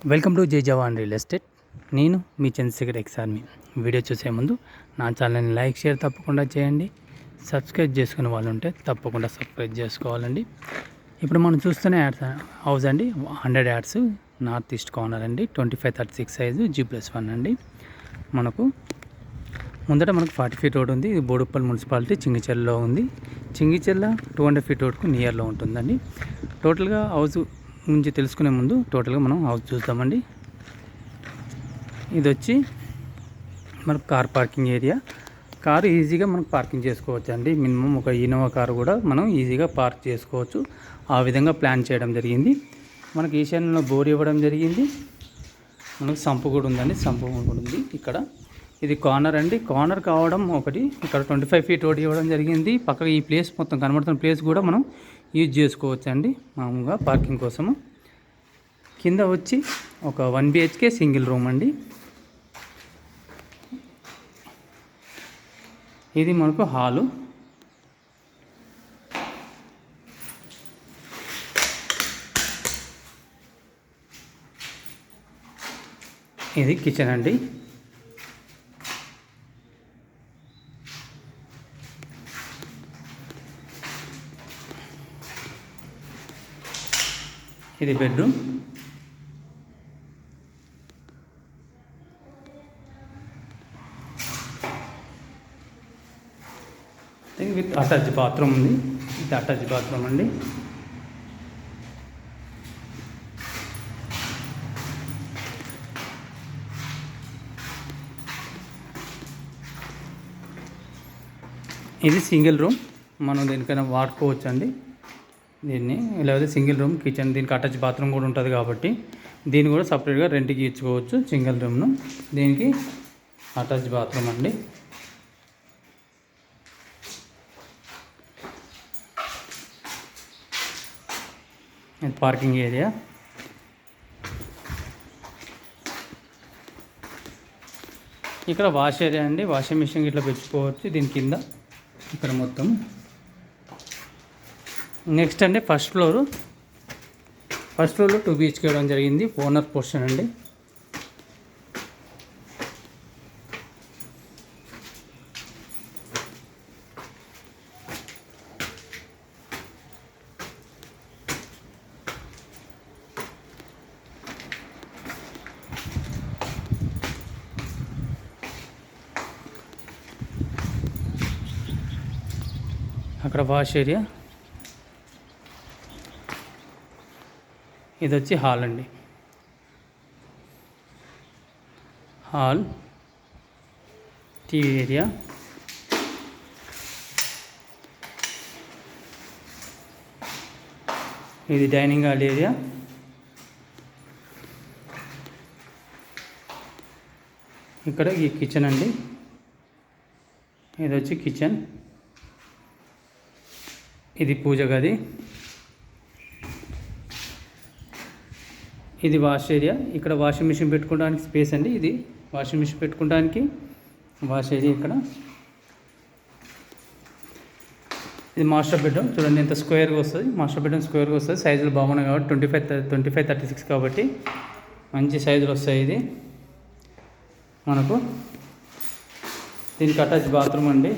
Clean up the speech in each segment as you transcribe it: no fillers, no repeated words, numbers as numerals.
Welcome to జై జవాన్ real estate. నేను మీ Chandrasekhar ex army. Video చూసే ముందు నా ఛానల్ని లైక్ షేర్ తప్పకుండా చేయండి. సబ్స్క్రైబ్ చేసుకునే వాళ్ళు ఉంటే తప్పకుండా సబ్స్క్రైబ్ చేసుకోవాలండి. ఇప్పుడు మనం చూస్తున్న యాడ్స్ హౌస్ అండి, 100 యాడ్స్, నార్త్ ఈస్ట్ కార్నర్ అండి, 2536 సైజు, G+1 అండి. మనకు ముందట మనకు 40 ఫీట్ రోడ్ ఉంది. ఇది బోడుప్పల్ మున్సిపాలిటీ చింగిచెర్లలో ఉంది. చింగిచెర్ల 200 ఫీట్ రోడ్కు నియర్లో ఉంటుందండి. టోటల్గా హౌస్ గురించి తెలుసుకునే ముందు టోటల్గా మనం హౌస్ చూద్దామండి. ఇది వచ్చి మనకు కార్ పార్కింగ్ ఏరియా. కారు ఈజీగా మనకు పార్కింగ్ చేసుకోవచ్చు అండి. మినిమం ఒక ఇన్నోవా కారు కూడా మనం ఈజీగా పార్క్ చేసుకోవచ్చు. ఆ విధంగా ప్లాన్ చేయడం జరిగింది. మనకి ఈశాన్యంలో బోర్ ఇవ్వడం జరిగింది. మనకు సంపు కూడా ఉందండి, సంపు కూడా ఉంది ఇక్కడ. ఇది కార్నర్ అండి. కార్నర్ కావడం ఒకటి, ఇక్కడ 25 ఫీట్ రోడ్ ఇవ్వడం జరిగింది. పక్కగా ఈ ప్లేస్ మొత్తం కనబడుతున్న ప్లేస్ కూడా మనం యూజ్ చేసుకోవచ్చు అండి మామూలుగా పార్కింగ్ కోసము. కింద వచ్చి ఒక 1 BHK సింగిల్ రూమ్ అండి. ఇది మనకు హాలు. ఇది కిచెన్ అండి. ఇది బెడ్రూమ్. విత్ అటాచ్ బాత్రూమ్ ఉంది. ఇది అటాచ్ బాత్రూమ్ అండి. ఇది సింగిల్ రూమ్, మనం దేనికైనా వాడుకోవచ్చు అండి దీన్ని. లేకపోతే సింగిల్ రూమ్ కిచెన్, దీనికి అటాచ్ బాత్రూమ్ కూడా ఉంటుంది కాబట్టి దీన్ని కూడా సపరేట్గా రెంట్కి ఇచ్చుకోవచ్చు సింగిల్ రూమ్ను. దీనికి అటాచ్ బాత్రూమ్ అండి. ఇది పార్కింగ్ ఏరియా. ఇక్కడ వాష్ ఏరియా అండి. వాషింగ్ మిషన్ ఇట్లా పెట్టుకోవచ్చు దీని కింద ఇక్కడ మొత్తం. నెక్స్ట్ అండి ఫస్ట్ ఫ్లోర్లో 2 BHK ఇవ్వడం జరిగింది. ఓనర్ పోర్షన్ అండి. అక్కడ వాష్ ఏరియా. ఇది వచ్చి హాల్ అండి. Hall, TV area. ఇది డైనింగ్ హాల్ ఏరియా. ఇక్కడ ఈ కిచెన్ అండి. ఇది వచ్చి కిచెన్. ఇది పూజ గది. ఇది వాష్ ఏరియా. ఇక్కడ వాషింగ్ మిషన్ పెట్టుకోవడానికి స్పేస్ అండి. ఇది వాషింగ్ మిషన్ పెట్టుకోవడానికి వాష్ ఏరియా ఇక్కడ. ఇది మాస్టర్ బెడ్రూమ్. చూడండి ఎంత స్క్వేర్గా వస్తుంది. మాస్టర్ బెడ్రూమ్ స్క్వేర్గా వస్తుంది. సైజులు బాగున్నాయి కాబట్టి 25-36 కాబట్టి మంచి సైజులు వస్తాయి. ఇది మనకు దీనికి అటాచ్ బాత్రూమ్ అండి.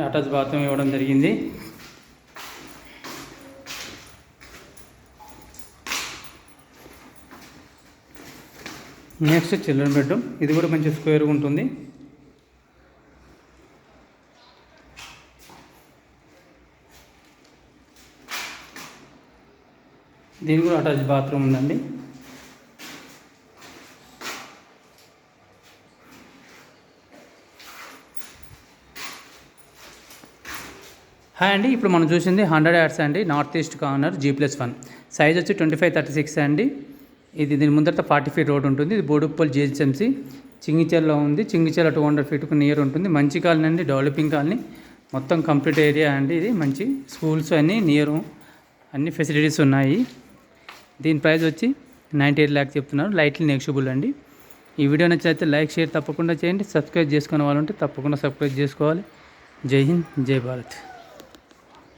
అటాచ్ బాత్రూమ్ ఇవ్వడం జరిగింది. Next children bedroom. ఇది కూడా మంచి స్క్వేర్గా ఉంటుంది. దీనికి కూడా అటాచ్ బాత్రూమ్ ఉందండి. హాయ్ అండి. ఇప్పుడు మనం చూసింది 100 యాడ్స్ అండి, north east corner, G+1. Size వచ్చి 2536 అండి. ఇది దీని ముందట 40 ఫీట్ రోడ్ ఉంటుంది. ఇది బోడుప్పల్ GHMC చింగిచెర్లో ఉంది. చింగిచెర్ల 200 ఫీట్కు నియర్ ఉంటుంది. మంచి కాలనీ అండి, డెవలపింగ్ కాలనీ, మొత్తం కంప్లీట్ ఏరియా అండి. ఇది మంచి స్కూల్స్ అన్నీ నియర్, అన్ని ఫెసిలిటీస్ ఉన్నాయి. దీని ప్రైస్ వచ్చి 98 lakhs చెప్తున్నారు. లైట్లీ నెగిషియబుల్ అండి. ఈ వీడియో నచ్చితే లైక్ షేర్ తప్పకుండా చేయండి. సబ్స్క్రైబ్ చేసుకునే వాళ్ళు ఉంటే తప్పకుండా సబ్స్క్రైబ్ చేసుకోవాలి. జై హింద్, జై భారత్.